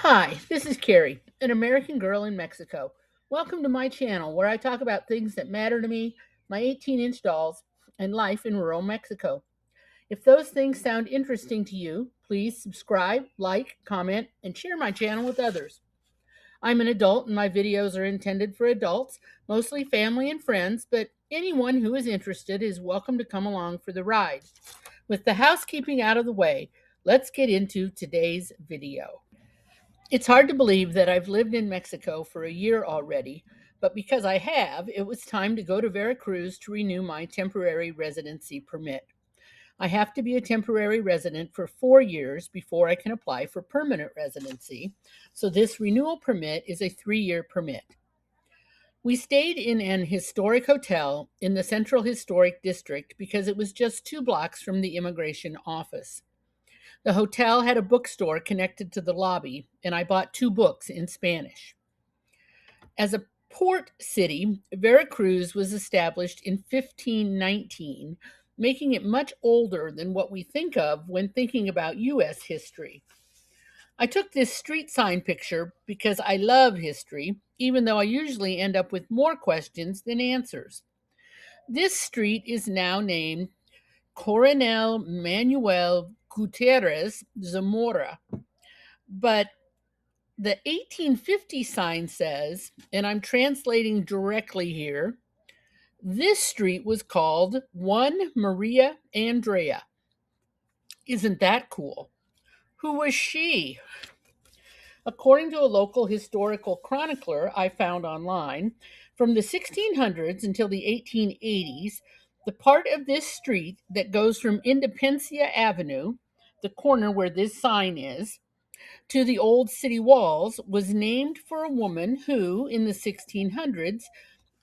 Hi, this is Carrie, an American girl in Mexico. Welcome to my channel where I talk about things that matter to me, my 18-inch dolls, and life in rural Mexico. If those things sound interesting to you, please subscribe, like, comment, and share my channel with others. I'm an adult and my videos are intended for adults, mostly family and friends, but anyone who is interested is welcome to come along for the ride. With the housekeeping out of the way, let's get into today's video. It's hard to believe that I've lived in Mexico for a year already, but because I have, it was time to go to Veracruz to renew my temporary residency permit. I have to be a temporary resident for 4 years before I can apply for permanent residency, so this renewal permit is a 3-year permit. We stayed in an historic hotel in the Central Historic District because it was just 2 blocks from the immigration office. The hotel had a bookstore connected to the lobby, and I bought 2 books in Spanish. As a port city, Veracruz was established in 1519, making it much older than what we think of when thinking about U.S. history. I took this street sign picture because I love history, even though I usually end up with more questions than answers. This street is now named Coronel Manuel Gutierrez Zamora, but the 1850 sign says, and I'm translating directly here, this street was called 1 Maria Andrea. Isn't that cool? Who was she? According to a local historical chronicler I found online, from the 1600s until the 1880s, the part of this street that goes from Independencia Avenue, the corner where this sign is, to the old city walls was named for a woman who, in the 1600s,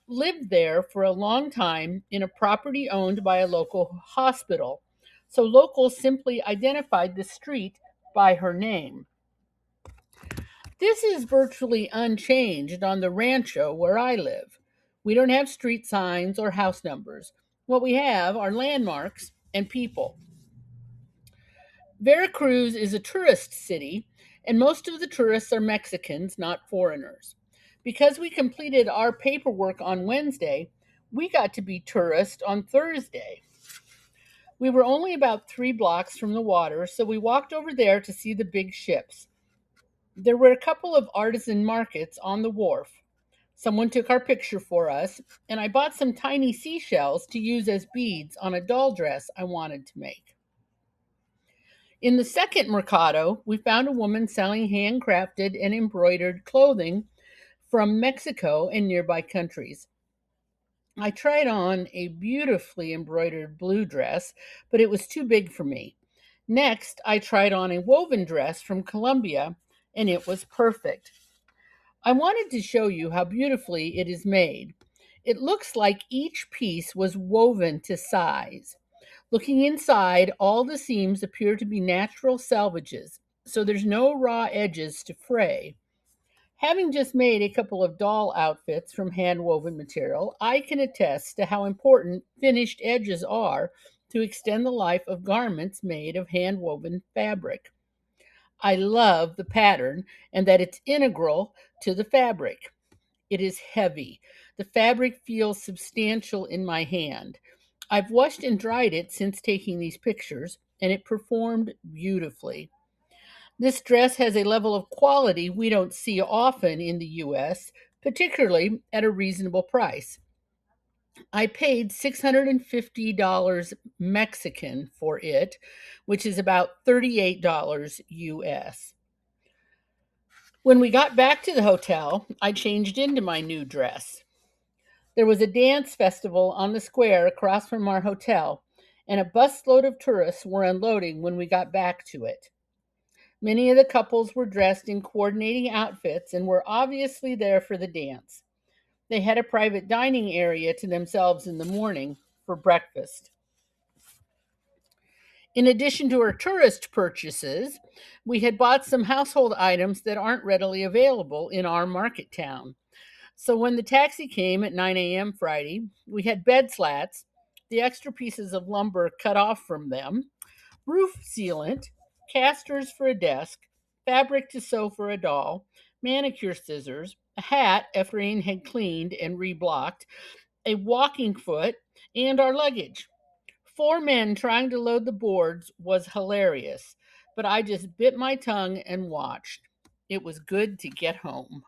lived there for a long time in a property owned by a local hospital. So locals simply identified the street by her name. This is virtually unchanged on the rancho where I live. We don't have street signs or house numbers. What we have are landmarks and people. Veracruz is a tourist city, and most of the tourists are Mexicans, not foreigners. Because we completed our paperwork on Wednesday, we got to be tourists on Thursday. We were only about 3 blocks from the water, so we walked over there to see the big ships. There were a couple of artisan markets on the wharf. Someone took our picture for us, and I bought some tiny seashells to use as beads on a doll dress I wanted to make. In the second mercado, we found a woman selling handcrafted and embroidered clothing from Mexico and nearby countries. I tried on a beautifully embroidered blue dress, but it was too big for me. Next, I tried on a woven dress from Colombia, and it was perfect. I wanted to show you how beautifully it is made. It looks like each piece was woven to size. Looking inside, all the seams appear to be natural selvages, so there's no raw edges to fray. Having just made a couple of doll outfits from hand-woven material, I can attest to how important finished edges are to extend the life of garments made of hand-woven fabric. I love the pattern and that it's integral to the fabric. It is heavy. The fabric feels substantial in my hand. I've washed and dried it since taking these pictures, and it performed beautifully. This dress has a level of quality we don't see often in the US, particularly at a reasonable price. I paid $650 Mexican for it, which is about $38 US. When we got back to the hotel, I changed into my new dress. There was a dance festival on the square across from our hotel, and a busload of tourists were unloading when we got back to it. Many of the couples were dressed in coordinating outfits and were obviously there for the dance. They had a private dining area to themselves in the morning for breakfast. In addition to our tourist purchases, we had bought some household items that aren't readily available in our market town. So when the taxi came at 9 a.m. Friday, we had bed slats, the extra pieces of lumber cut off from them, roof sealant, casters for a desk, fabric to sew for a doll, manicure scissors, a hat Ephraim had cleaned and reblocked, a walking foot, and our luggage. Four men trying to load the boards was hilarious, but I just bit my tongue and watched. It was good to get home.